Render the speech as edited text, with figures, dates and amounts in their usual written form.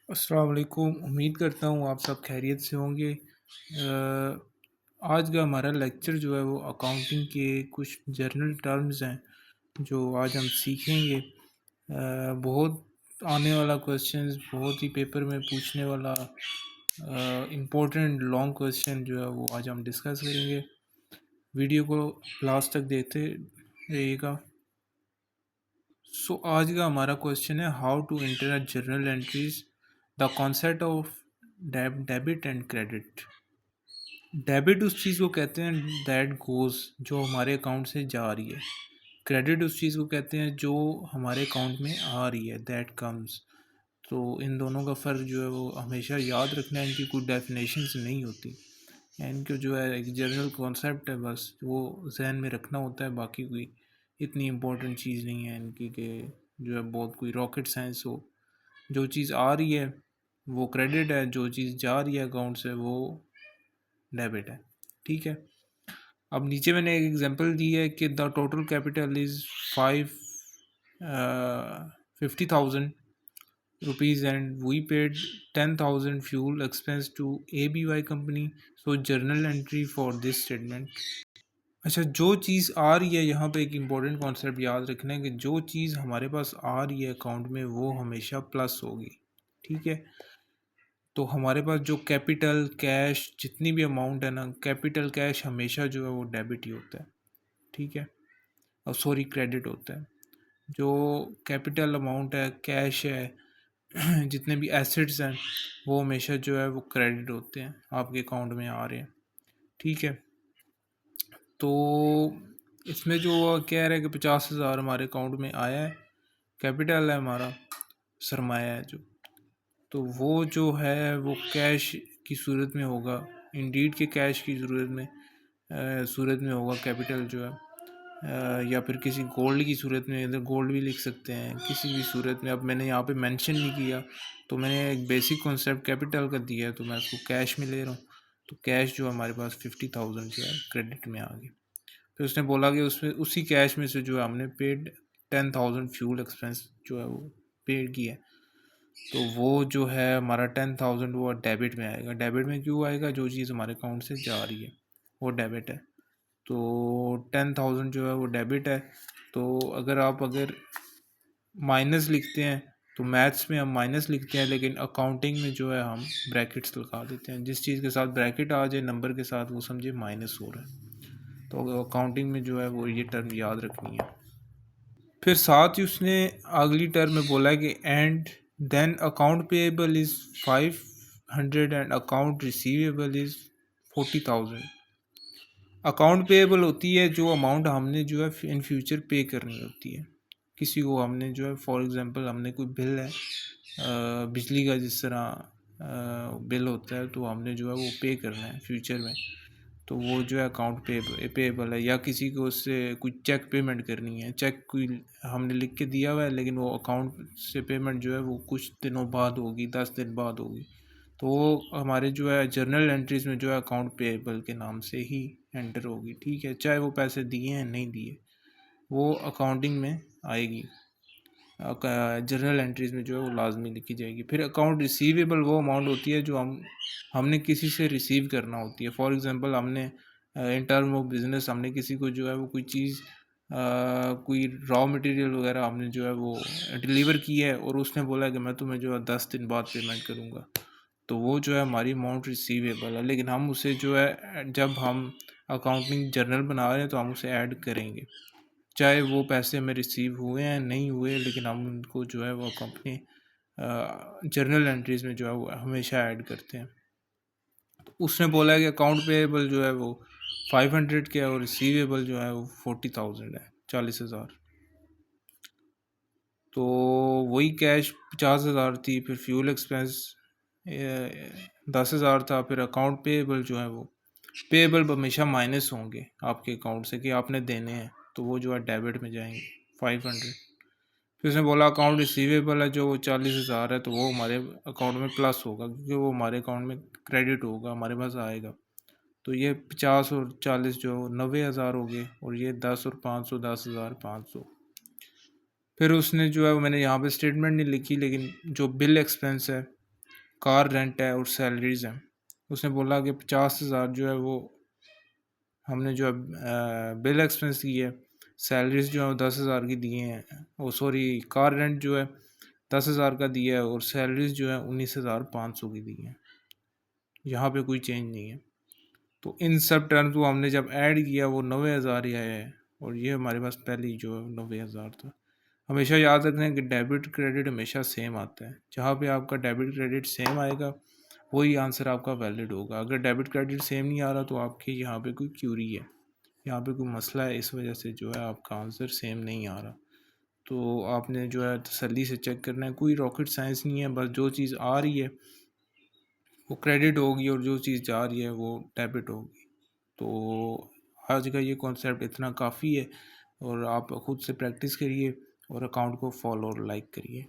अस्सलाम वालेकुम। उम्मीद करता हूँ आप सब खैरियत से होंगे। आज का हमारा लेक्चर जो है वो अकाउंटिंग के कुछ जनरल टर्म्स हैं जो आज हम सीखेंगे। बहुत आने वाला क्वेश्चंस, बहुत ही पेपर में पूछने वाला इम्पोर्टेंट लॉन्ग क्वेश्चन जो है वो आज हम डिस्कस करेंगे। वीडियो को लास्ट तक देखते रहिएगा। सो आज का हमारा क्वेश्चन है how to enter journal entries, the concept of debit and credit. Debit उस चीज़ को कहते हैं दैट गोज़, जो हमारे अकाउंट से जा रही है। क्रेडिट उस चीज़ को कहते हैं जो हमारे अकाउंट में आ रही है, दैट कम्स। तो इन दोनों का फ़र्क जो है वो हमेशा याद रखना है। इनकी कोई डेफिनेशंस नहीं होती, इनको जो है एक जनरल कॉन्सेप्ट है, बस वो जहन में रखना होता है। बाकी कोई इतनी इम्पोर्टेंट चीज़ नहीं है इनकी कि जो है बहुत कोई रॉकेट साइंस हो। जो चीज़ आ रही है वो क्रेडिट है, जो चीज़ जा रही है अकाउंट से वो डेबिट है। ठीक है। अब नीचे मैंने एक एग्जांपल दी है कि the total capital is 50,000 rupees and we paid 10,000 fuel expense to ABY कंपनी। So journal entry for this statement. अच्छा, जो चीज़ आ रही है, यहाँ पे एक इम्पोर्टेंट कॉन्सेप्ट याद रखना है कि जो चीज़ हमारे पास आ रही है अकाउंट में वो हमेशा प्लस होगी। ठीक है। तो हमारे पास जो कैपिटल कैश जितनी भी अमाउंट है ना, कैपिटल कैश हमेशा जो है वो डेबिट ही होता है। ठीक है। और सॉरी, क्रेडिट होता है। जो कैपिटल अमाउंट है, कैश है, जितने भी एसेट्स हैं वो हमेशा जो है वो क्रेडिट होते हैं, आपके अकाउंट में आ रहे हैं। ठीक है। तो इसमें जो कह रहे हैं कि 50,000 हमारे अकाउंट में आया है, कैपिटल है हमारा, सरमाया है जो, तो वो जो है वो कैश की सूरत में होगा। इंडीड के कैश की सूरत में होगा कैपिटल जो है। या फिर किसी गोल्ड की सूरत में, इधर गोल्ड भी लिख सकते हैं, किसी भी सूरत में। अब मैंने यहाँ पे मेंशन नहीं किया, तो मैंने एक बेसिक कॉन्सेप्ट कैपिटल का दिया है, तो मैं उसको कैश में ले रहा हूँ। तो कैश जो हमारे पास 50,000 जो है क्रेडिट में आ गई। फिर उसने बोला कि उसमें उसी कैश में से जो है हमने पेड 10,000 फ्यूल एक्सपेंस जो है वो पेड किया है। तो वो जो है हमारा 10,000 वो डेबिट में आएगा। डेबिट में क्यों आएगा? जो चीज़ हमारे अकाउंट से जा रही है वो डेबिट है। तो 10,000 जो है वो डेबिट है। तो अगर माइनस लिखते हैं तो मैथ्स में हम माइनस लिखते हैं, लेकिन अकाउंटिंग में जो है हम ब्रैकेट्स लगा देते हैं। जिस चीज़ के साथ ब्रैकेट आ जाए नंबर के साथ, वो समझे माइनस हो रहा है। तो अकाउंटिंग में जो है वो ये टर्म याद रखनी है। फिर साथ ही उसने अगली टर्म में बोला है कि and then account payable is 500 and account receivable is 40,000। Account payable होती है जो अमाउंट हमने जो है इन फ्यूचर पे करनी होती है किसी को। हमने जो है फॉर एग्जांपल हमने कोई बिल है, बिजली का जिस तरह बिल होता है, तो हमने जो है वो पे करना है फ्यूचर में। तो वो जो है अकाउंट पेएबल है। या किसी को उससे कोई चेक पेमेंट करनी है, चेक कोई हमने लिख के दिया हुआ है, लेकिन वो अकाउंट से पेमेंट जो है वो कुछ दिनों बाद होगी, 10 दिन बाद होगी। तो वो हमारे जो है जर्नल एंट्रीज में जो है अकाउंट पेएबल के नाम से ही एंटर होगी। ठीक है। चाहे वो पैसे दिए हैं नहीं दिए, वो अकाउंटिंग में आएगी। जनरल एंट्रीज में जो है वो लाजमी लिखी जाएगी। फिर अकाउंट रिसीवेबल वो अमाउंट होती है जो हमने किसी से रिसीव करना होती है। फॉर एग्जांपल हमने इन टर्म ऑफ बिजनेस हमने किसी को जो है वो कोई चीज़, कोई रॉ मटेरियल वगैरह हमने जो है वो डिलीवर की है, और उसने बोला कि मैं तुम्हें जो है 10 दिन बाद पेमेंट करूँगा। तो वो जो है हमारी अमाउंट रिसीवेबल है, लेकिन हम उसे जो है जब हम अकाउंटिंग जर्नल बना रहे हैं तो हम उसे ऐड करेंगे, चाहे वो पैसे हमें रिसीव हुए हैं नहीं हुए, लेकिन हम उनको जो है वो कंपनी जर्नल एंट्रीज में जो है वो हमेशा ऐड करते हैं। तो उसने बोला है कि अकाउंट पेएबल जो है वो 500 के है और रिसीवेबल जो है वो 40,000 है, 40,000। तो वही कैश 50,000 थी, फिर फ्यूल एक्सपेंस 10,000 था। फिर अकाउंट पेएबल जो है वो पेएबल हमेशा माइनस होंगे आपके अकाउंट से कि आपने देने हैं, तो वो जो है डेबिट में जाएंगे 500। फिर उसने बोला अकाउंट रिसीवेबल है जो वो 40,000 है, तो वो हमारे अकाउंट में प्लस होगा क्योंकि वो हमारे अकाउंट में क्रेडिट होगा, हमारे पास आएगा। तो ये 50 और 40 जो 90,000 हो गए, और ये 10 और 500 10,500। फिर उसने जो है वो मैंने यहाँ पे स्टेटमेंट नहीं लिखी, लेकिन जो बिल एक्सपेंस है कार रेंट है और सैलरीज हैं। उसने बोला कि 50,000 जो है वो हमने जो है बिल एक्सपेंस की है, सैलरीज जो है वो 10,000 की दिए हैं, वो सॉरी कार रेंट जो है 10,000 का दिया है और सैलरीज जो है 19,500 की दी है। यहाँ पे कोई चेंज नहीं है। तो इन सब टर्म्स को हमने जब ऐड किया वो 90,000 ही आया है, और ये हमारे पास पहले ही जो है 90,000 था। हमेशा याद रखना कि डेबिट क्रेडिट हमेशा सेम आता है। जहाँ पे आपका डेबिट क्रेडिट सेम आएगा वही आंसर आपका वैलिड होगा। अगर डेबिट क्रेडिट सेम नहीं आ रहा तो आपके यहाँ पे कोई क्यूरी है, यहाँ पे कोई मसला है, इस वजह से जो है आपका आंसर सेम नहीं आ रहा। तो आपने जो है तसल्ली से चेक करना है, कोई रॉकेट साइंस नहीं है, बस जो चीज़ आ रही है वो क्रेडिट होगी और जो चीज़ जा रही है वो डेबिट होगी। तो आज का ये कॉन्सेप्ट इतना काफ़ी है, और आप खुद से प्रैक्टिस करिए और अकाउंट को फॉलो और लाइक करिए।